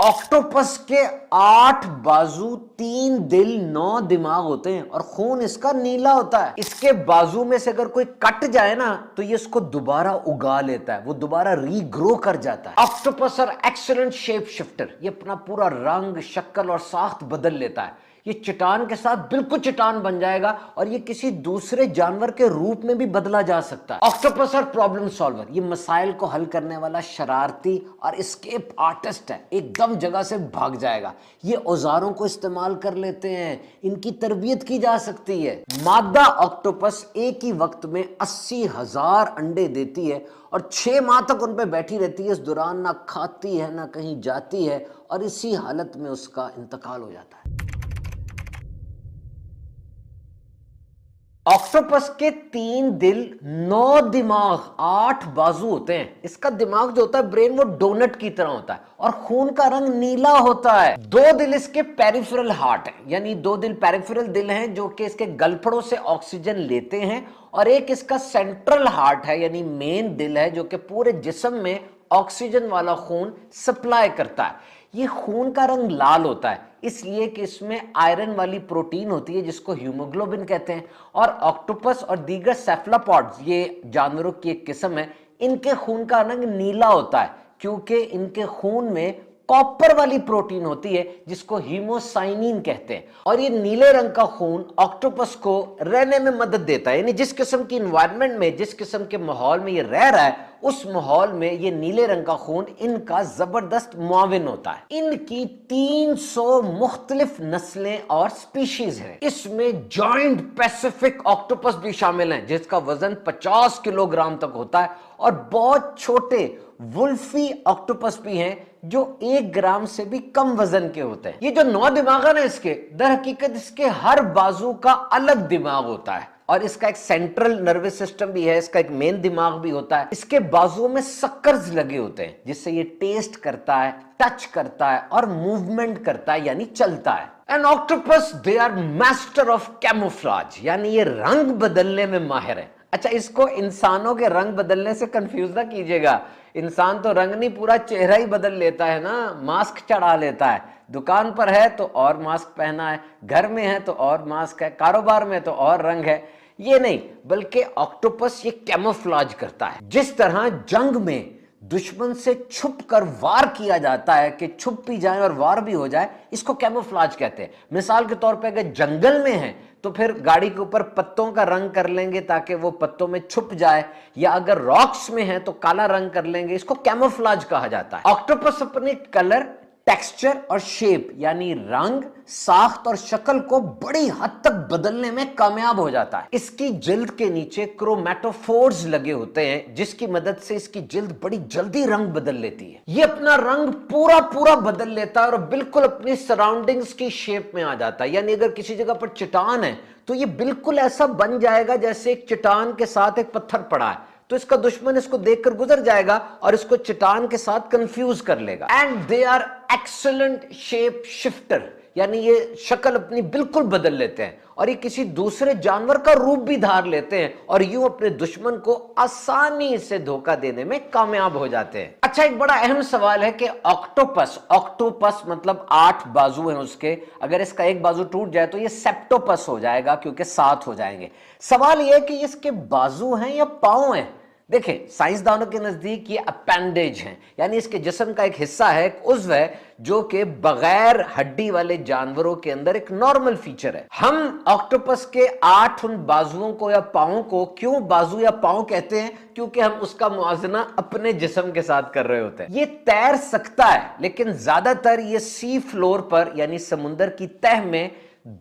Octopus के 8 बाजू, 3 दिल, 9 दिमाग होते हैं और खून इसका नीला होता है। इसके बाजू में से अगर कोई कट जाए ना तो ये इसको दोबारा उगा लेता है, वो दोबारा रीग्रो कर जाता है। ऑक्टोपस और एक्सीलेंट शेप शिफ्टर, ये अपना पूरा रंग, शक्ल और साख्त बदल लेता है। ये चट्टान के साथ बिल्कुल चट्टान बन जाएगा और ये किसी दूसरे जानवर के रूप में भी बदला जा सकता है। ऑक्टोपस और प्रॉब्लम सॉल्वर, ये मसाइल को हल करने वाला शरारती और एस्केप आर्टिस्ट है। एकदम जगह से भाग जाएगा। ये औजारों को इस्तेमाल कर लेते हैं, इनकी तरबियत की जा सकती है। मादा ऑक्टोपस एक ही वक्त में 80,000 अंडे देती है और 6 माह तक उन पे बैठी रहती है। इस दौरान ना खाती है ना कहीं जाती है और इसी हालत में उसका इंतकाल हो जाता है। ऑक्टोपस के 3 दिल, 9 दिमाग, 8 बाजू होते हैं। इसका दिमाग जो होता है ब्रेन, वो डोनट की तरह होता है और खून का रंग नीला होता है। 2 दिल इसके पेरिफेरल हार्ट है, यानी 2 दिल पेरिफेरल दिल हैं जो कि इसके गलफड़ों से ऑक्सीजन लेते हैं, और एक इसका सेंट्रल हार्ट है यानी मेन दिल है जो कि पूरे जिस्म में ऑक्सीजन वाला खून सप्लाई करता है। ये खून का रंग लाल होता है इसलिए कि इसमें आयरन वाली प्रोटीन होती है जिसको हीमोग्लोबिन कहते हैं। और ऑक्टोपस और दीगर सेफलोपॉड्स, ये जानवरों की एक किस्म है, इनके खून का रंग नीला होता है क्योंकि इनके खून में कॉपर वाली प्रोटीन होती है जिसको हीमोसाइनिन कहते हैं। और ये नीले रंग का खून ऑक्टोपस को रहने में मदद देता है, यानी जिस किस्म की एनवायरनमेंट में, जिस किस्म के माहौल में ये रह रहा है, उस माहौल में ये नीले रंग का खून इनका जबरदस्त मुआविन होता है। इनकी 300 मुख्तलिफ नस्लें और स्पीशीज हैं। इसमें जॉइंट पैसिफिक ऑक्टोपस भी शामिल हैं जिसका वजन 50 किलोग्राम तक होता है, और बहुत छोटे वुल्फी ऑक्टोपस भी हैं जो 1 ग्राम से भी कम वजन के होते हैं। ये जो 9 दिमाग है ना इसके, दर हकीकत इसके हर बाजू का अलग दिमाग होता है और इसका एक सेंट्रल नर्वस सिस्टम भी है, इसका एक मेन दिमाग भी होता है। इसके बाजुओं में सक्कर्स लगे होते हैं जिससे ये टेस्ट करता है, टच करता है और मूवमेंट करता है यानी चलता है। And octopus they are master of camouflage, यानी ये रंग बदलने में माहिर है। अच्छा, इसको इंसानों के रंग बदलने से कंफ्यूज ना कीजिएगा। इंसान तो रंग नहीं, पूरा चेहरा ही बदल लेता है ना, मास्क चढ़ा लेता है। दुकान पर है तो और मास्क पहना है, घर में है तो और मास्क है, कारोबार में तो और रंग है। ये नहीं, बल्कि ऑक्टोपस ये कैमोफ्लेज करता है। जिस तरह जंग में दुश्मन से छुप कर वार किया जाता है कि छुप भी जाए और वार भी हो जाए, इसको कैमोफ्लेज कहते हैं। मिसाल के तौर पे अगर जंगल में है तो फिर गाड़ी के ऊपर पत्तों का रंग कर लेंगे ताकि वो पत्तों में छुप जाए, या अगर रॉक्स में है तो काला रंग कर लेंगे, इसको कैमोफ्लेज कहा जाता है। ऑक्टोपस अपने कलर, टेक्सचर और शेप यानी रंग, साख्त और शक्ल को बड़ी हद तक बदलने में कामयाब हो जाता है। इसकी जिल्द के नीचे क्रोमैटोफोर्स लगे होते हैं जिसकी मदद से इसकी जिल्द बड़ी जल्दी रंग बदल लेती है। ये अपना रंग पूरा बदल लेता है और बिल्कुल अपनी सराउंडिंग्स की शेप में आ जाता है। यानी अगर किसी जगह पर चट्टान है तो ये बिल्कुल ऐसा बन जाएगा जैसे एक चट्टान के साथ एक पत्थर पड़ा है, तो इसका दुश्मन इसको देखकर गुजर जाएगा और इसको चट्टान के साथ कंफ्यूज कर लेगा। And they are excellent shape shifter, यानी ये शक्ल अपनी बिल्कुल बदल लेते हैं और ये किसी दूसरे जानवर का रूप भी धार लेते हैं और यूं अपने दुश्मन को आसानी से धोखा देने में कामयाब हो जाते हैं। अच्छा, एक बड़ा अहम सवाल है कि ऑक्टोपस मतलब 8 बाजू हैं उसके, अगर इसका एक बाजू टूट जाए तो ये सेप्टोपस हो जाएगा क्योंकि 7 हो जाएंगे। सवाल यह है कि इसके बाजू हैं या पांव हैं। देखें, साइंसदानों के नजदीक ये अपेंडेज हैं, यानी इसके जिस्म का एक हिस्सा है, एक उज़्व है जो कि बगैर हड्डी वाले जानवरों के अंदर एक नॉर्मल फीचर है। हम ऑक्टोपस के 8 उन बाजुओं को या पांवों को क्यों बाजू या पांव कहते हैं? क्योंकि हम उसका मुआवजना अपने जिस्म के साथ कर रहे होते हैं। ये तैर सकता है लेकिन ज्यादातर ये सी फ्लोर पर यानी समुंदर की तह में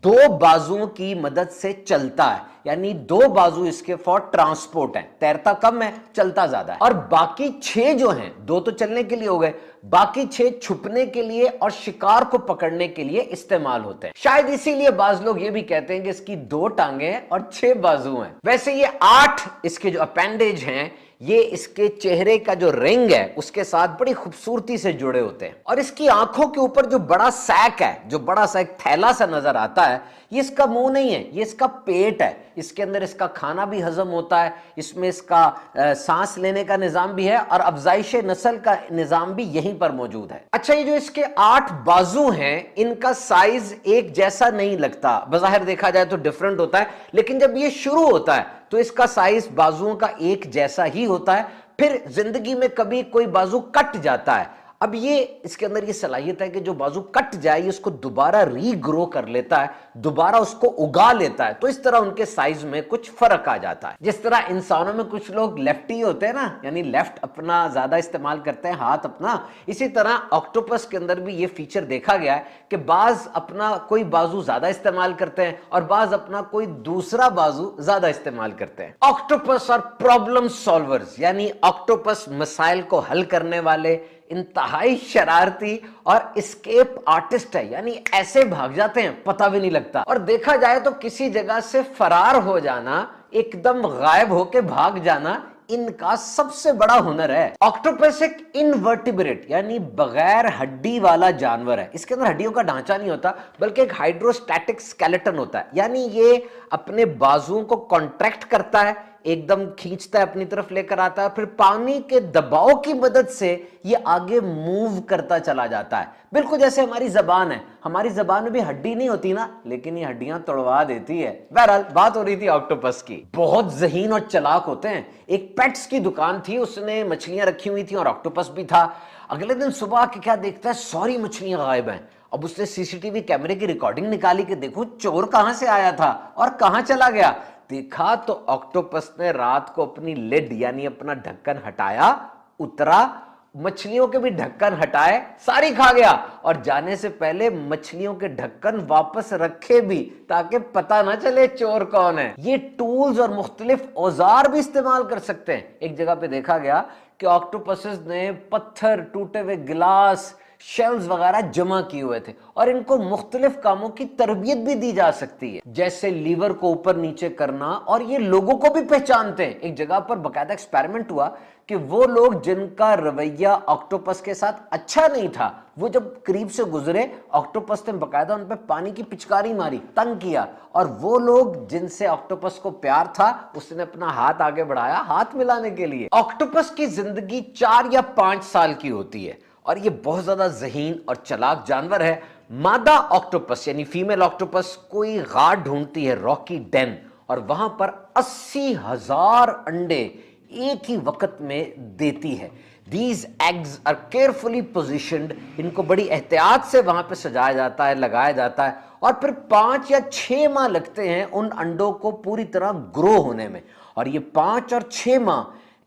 2 बाजुओं की मदद से चलता है, यानी 2 बाजू इसके फॉर ट्रांसपोर्ट है। तैरता कम है, चलता ज्यादा है। और बाकी 6 जो हैं, 2 तो चलने के लिए हो गए, बाकी 6 छुपने के लिए और शिकार को पकड़ने के लिए इस्तेमाल होते हैं। शायद इसीलिए बाज लोग ये भी कहते हैं कि इसकी 2 टांगे हैं और 6 बाजू हैं। वैसे ये 8 इसके जो अपेंडेज हैं یہ اس کے چہرے کا جو رنگ ہے اس کے ساتھ بڑی خوبصورتی سے جڑے ہوتے ہیں، اور اس کی آنکھوں کے اوپر جو بڑا سیک ہے، جو بڑا سا ایک تھیلا سا نظر آتا ہے، یہ اس کا منہ نہیں ہے، یہ اس کا پیٹ ہے۔ اس کے اندر اس کا کھانا بھی ہضم ہوتا ہے، اس میں اس کا سانس لینے کا نظام بھی ہے، اور افزائش نسل کا نظام بھی یہیں پر موجود ہے۔ اچھا، یہ جو اس کے 8 بازو ہیں، ان کا سائز ایک جیسا نہیں لگتا، بظاہر دیکھا جائے تو ڈیفرنٹ ہوتا ہے، لیکن جب یہ شروع ہوتا ہے تو اس کا سائز بازوؤں کا ایک جیسا ہی ہوتا ہے۔ پھر زندگی میں کبھی کوئی بازو کٹ جاتا ہے، اب یہ اس کے اندر یہ صلاحیت ہے کہ جو بازو کٹ جائے یہ اس کو دوبارہ ری گرو کر لیتا ہے، دوبارہ اس کو اگا لیتا ہے، تو اس طرح ان کے سائز میں کچھ فرق آ جاتا ہے۔ جس طرح انسانوں میں کچھ لوگ لیفٹی ہوتے ہیں نا، یعنی لیفٹ اپنا زیادہ استعمال کرتے ہیں، ہاتھ اپنا، اسی طرح آکٹوپس کے اندر بھی یہ فیچر دیکھا گیا ہے کہ بعض اپنا کوئی بازو زیادہ استعمال کرتے ہیں اور بعض اپنا کوئی دوسرا بازو زیادہ استعمال کرتے ہیں۔ آکٹوپس اور پرابلم سالورز، یعنی آکٹوپس مسائل کو حل کرنے والے، انتہائی شرارتی اور اسکیپ آرٹسٹ ہے، یعنی ایسے بھاگ جاتے ہیں پتہ بھی نہیں لگتا، اور دیکھا جائے تو کسی جگہ سے فرار ہو جانا، ایک دم غائب ہو کے بھاگ جانا ان کا سب سے بڑا ہنر ہے۔ آکٹوپس ایک انورٹیبریٹ یعنی بغیر ہڈی والا جانور ہے، اس کے اندر ہڈیوں کا ڈھانچہ نہیں ہوتا بلکہ ایک ہائیڈروسٹیٹک سکیلیٹن ہوتا ہے، یعنی یہ اپنے بازوؤں کو کانٹریکٹ کرتا ہے، ایک دم کھینچتا ہے اپنی طرف لے کر آتا ہے، پھر پانی کے دباؤ کی مدد سے یہ آگے موو کرتا چلا جاتا ہے، بالکل جیسے ہماری زبان ہے، ہماری زبان میں بھی ہڈی نہیں ہوتی نا، لیکن یہ ہڈیاں توڑوا دیتی ہے۔ بہرحال بات ہو رہی تھی آکٹوپس کی، بہت ذہین اور چلاک ہوتے ہیں۔ ایک پیٹس کی دکان تھی، اس نے مچھلیاں رکھی ہوئی تھیں اور آکٹوپس بھی تھا۔ اگلے دن صبح آ کے کیا دیکھتا ہے، ساری مچھلیاں غائب ہیں۔ اب اس نے سی سی ٹی وی کیمرے کی ریکارڈنگ نکالی کہ دیکھو چور کہاں سے آیا تھا اور کہاں چلا گیا۔ دیکھا تو آکٹوپس نے رات کو اپنی لڈ یعنی اپنا ڈھکن ہٹایا، اترا، مچھلیوں کے بھی ڈھکن ہٹائے، ساری کھا گیا، اور جانے سے پہلے مچھلیوں کے ڈھکن واپس رکھے بھی تاکہ پتہ نہ چلے چور کون ہے۔ یہ ٹولز اور مختلف اوزار بھی استعمال کر سکتے ہیں۔ ایک جگہ پہ دیکھا گیا کہ آکٹوپسز نے پتھر، ٹوٹے ہوئے گلاس، شیلز وغیرہ جمع کیے ہوئے تھے، اور ان کو مختلف کاموں کی تربیت بھی دی جا سکتی ہے، جیسے لیور کو اوپر نیچے کرنا، اور یہ لوگوں کو بھی پہچانتے ہیں۔ ایک جگہ پر باقاعدہ ایکسپیریمنٹ ہوا کہ وہ لوگ جن کا رویہ آکٹوپس کے ساتھ اچھا نہیں تھا، وہ جب قریب سے گزرے، آکٹوپس نے باقاعدہ ان پہ پانی کی پچکاری ماری، تنگ کیا، اور وہ لوگ جن سے آکٹوپس کو پیار تھا اس نے اپنا ہاتھ آگے بڑھایا ہاتھ ملانے کے لیے۔ آکٹوپس کی زندگی 4 یا 5 سال کی ہوتی ہے، اور یہ بہت زیادہ ذہین اور چلاک جانور ہے۔ مادہ آکٹوپس یعنی فیمیل آکٹوپس کوئی غار ڈھونڈتی ہے، راکی ڈین، اور وہاں پر 80,000 انڈے ایک ہی وقت میں دیتی ہے۔ These eggs are carefully positioned، ان کو بڑی احتیاط سے وہاں پہ سجایا جاتا ہے، لگایا جاتا ہے، اور پھر 5 یا 6 ماہ لگتے ہیں ان انڈوں کو پوری طرح گرو ہونے میں، اور یہ 5 اور 6 ماہ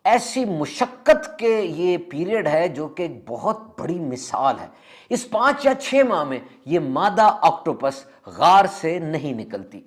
ایسی مشقت کے یہ پیریڈ ہے جو کہ ایک بہت بڑی مثال ہے۔ اس 5 یا 6 ماہ میں یہ مادہ آکٹوپس غار سے نہیں نکلتی،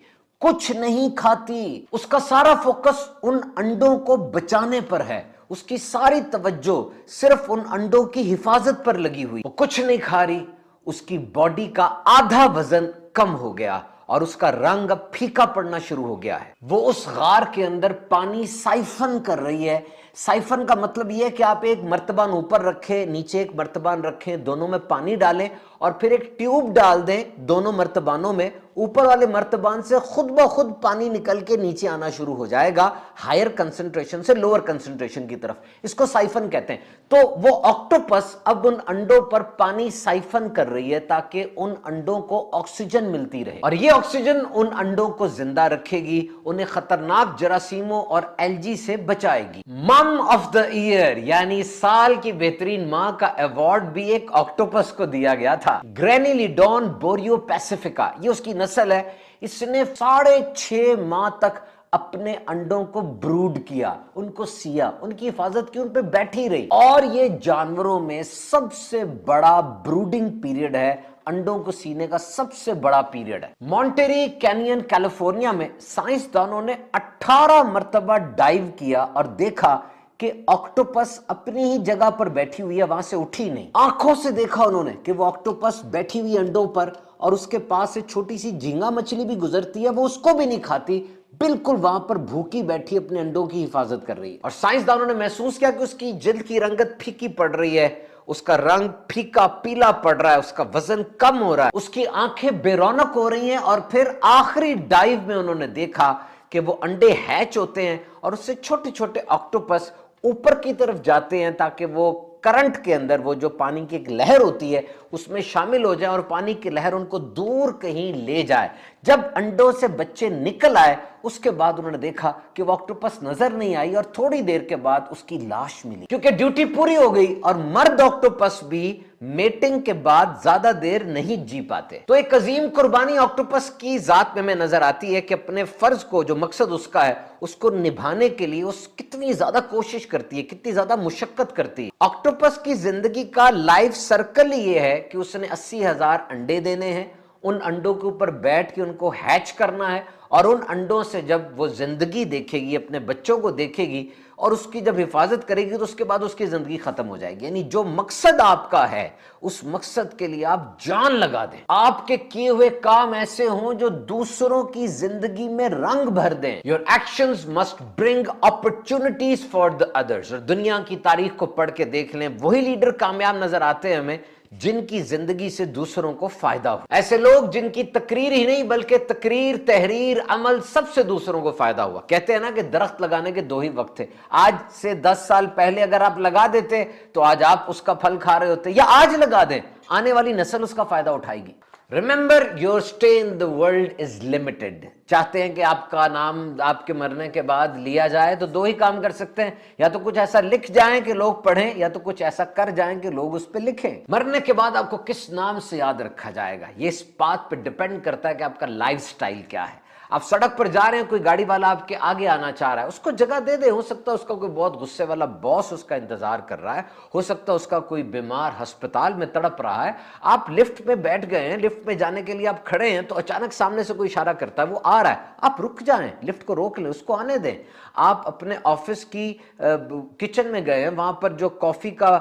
کچھ نہیں کھاتی، اس کا سارا فوکس ان انڈوں کو بچانے پر ہے، اس کی ساری توجہ صرف ان انڈوں کی حفاظت پر لگی ہوئی، وہ کچھ نہیں کھا رہی۔ اس کی باڈی کا آدھا وزن کم ہو گیا اور اس کا رنگ اب پھیکا پڑنا شروع ہو گیا ہے۔ وہ اس غار کے اندر پانی سائفن کر رہی ہے۔ سائفن کا مطلب یہ ہے کہ آپ ایک مرتبان اوپر رکھیں، نیچے ایک مرتبان رکھیں، دونوں میں پانی ڈالیں اور پھر ایک ٹیوب ڈال دیں دونوں مرتبانوں میں، اوپر والے مرتبان سے خود بخود پانی نکل کے نیچے آنا شروع ہو جائے گا، ہائر کنسنٹریشن سے لوور کنسنٹریشن کی طرف، اس کو سائفن کہتے ہیں۔ تو وہ آکٹوپس اب ان انڈوں پر پانی سائفن کر رہی ہے تاکہ ان انڈوں کو آکسیجن ملتی رہے، اور یہ آکسیجن ان انڈوں کو زندہ رکھے گی، انہیں خطرناک جراثیموں اور الجی سے بچائے گی۔ مم آف دا ایئر یعنی سال کی بہترین ماں کا ایوارڈ بھی ایک آکٹوپس کو دیا گیا تھا۔ گرینیلیڈون بوریو پیسیفیکا یہ اس کی نسل ہے۔ اس نے 6.5 ماہ تک اپنے انڈوں کو بروڈ کیا، ان کو سیا، ان کی حفاظت کی، ان پہ بیٹھی رہی، اور یہ جانوروں میں سب سے بڑا بروڈنگ پیریڈ ہے، انڈوں کو سینے کا سب سے بڑا پیریڈ ہے۔ مونٹیری کینین کیلیفورنیا میں سائنسدانوں نے 18 مرتبہ ڈائیو کیا اور دیکھا کہ آکٹوپس اپنی ہی جگہ پر بیٹھی ہوئی ہے، وہاں سے اٹھی نہیں۔ آنکھوں سے دیکھا انہوں نے کہ وہ آکٹوپس بیٹھی ہوئی انڈوں پر، اور اس کے پاس سے چھوٹی سی جھینگا مچھلی بھی گزرتی ہے، وہ اس کو بھی نہیں کھاتی، बिल्कुल वहां पर भूखी बैठी अपने अंडों की हिफाजत कर रही है। और साइंसदानों ने महसूस किया कि उसकी जिल्द की रंगत फीकी पड़ रही है, उसका रंग फीका पीला पड़ रहा है, उसका वजन कम हो रहा है, उसकी आंखें बेरौनक हो रही हैं। और फिर आखिरी डाइव में उन्होंने देखा कि वो अंडे हैच होते हैं और उससे छोटे छोटे ऑक्टोपस ऊपर की तरफ जाते हैं ताकि वो करंट के अंदर, वो जो पानी की एक लहर होती है उसमें शामिल हो जाए और पानी की लहर उनको दूर कहीं ले जाए। जब अंडों से बच्चे निकल आए उसके बाद उन्होंने देखा कि वो ऑक्टोपस नजर नहीं आई और थोड़ी देर के बाद उसकी लाश मिली, क्योंकि ड्यूटी पूरी हो गई और मर्द ऑक्टोपस भी मेटिंग के बाद ज्यादा देर नहीं जी पाते। तो एक अजीम कुर्बानी ऑक्टोपस की जात में नजर आती है कि अपने फर्ज को, जो मकसद उसका है, उसको निभाने के लिए उस कितनी ज्यादा कोशिश करती है, कितनी ज्यादा मुशक्कत करती है। ऑक्टोपस की जिंदगी का लाइफ सर्कल ये है कि उसने 80,000 अंडे देने हैं, उन अंडों के ऊपर बैठ के उनको हैच करना है और उन अंडों से जब वो जिंदगी देखेगी, अपने बच्चों को देखेगी और उसकी जब हिफाजत करेगी तो उसके बाद उसकी जिंदगी खत्म हो जाएगी। यानी जो मकसद आपका है उस मकसद के लिए आप जान लगा दें। आपके किए हुए काम ऐसे हों जो दूसरों की जिंदगी में रंग भर दें। Your actions must bring opportunities for the others. और दुनिया की तारीख को पढ़ के देख लें, वही लीडर कामयाब नजर आते हैं हमें जिनकी जिंदगी से दूसरों को फायदा हो। ऐसे लोग जिनकी तकरीर ही नहीं बल्कि तकरीर, तहरीर, अमल सबसे दूसरों को फायदा हुआ। कहते हैं ना कि दरख्त लगाने के 2 ही वक्त थे। आज से 10 साल पहले अगर आप लगा देते तो आज आप उसका फल खा रहे होते, या आज लगा दें, आने वाली नस्ल उसका फायदा उठाएगी। Remember your stay in the world is limited. चाहते हैं कि आपका नाम आपके मरने के बाद लिया जाए तो 2 ही काम कर सकते हैं, या तो कुछ ऐसा लिख जाएं कि लोग पढ़ें, या तो कुछ ऐसा कर जाएं कि लोग उस पर लिखें। मरने के बाद आपको किस नाम से याद रखा जाएगा ये इस बात पर डिपेंड करता है कि आपका लाइफस्टाइल क्या है। आप सड़क पर जा रहे हैं, कोई गाड़ी वाला आपके आगे आना चाह रहा है, उसको जगह दे दे। हो सकता है उसका कोई बहुत गुस्से वाला बॉस उसका इंतजार कर रहा है, हो सकता है उसका कोई बीमार अस्पताल में तड़प रहा है। आप लिफ्ट में बैठ गए हैं, लिफ्ट में जाने के लिए आप खड़े हैं तो अचानक सामने से कोई इशारा करता है, वो आ रहा है, आप रुक जाएं, लिफ्ट को रोक लें, उसको आने दें। आप अपने ऑफिस की किचन में गए हैं, वहां पर जो कॉफी का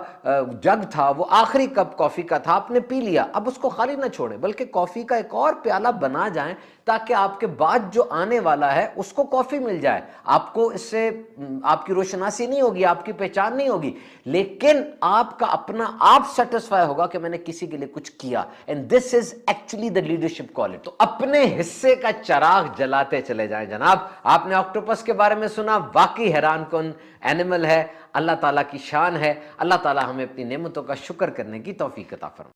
जग था, वो आखिरी कप कॉफी का था, आपने पी लिया, अब उसको खाली ना छोड़ें बल्कि कॉफी का एक और प्याला बना जाएं ताकि आपके बाद जो आने वाला है उसको कॉफी मिल जाए। आपको इससे आपकी रोशनासी नहीं होगी, आपकी पहचान नहीं होगी, लेकिन आपका अपना आप सेटिस्फाई होगा कि मैंने किसी के लिए कुछ किया। And this is actually the leadership quality. तो अपने हिस्से का चिराग जलाते चले जाएं जनाब। आपने ऑक्टोपस के बारे में सुना, वाकई हैरान कौन एनिमल है, अल्लाह ताला की शान है। अल्लाह ताला हमें अपनी नेमतों का शुक्र करने की तौफीक अता फरमाए।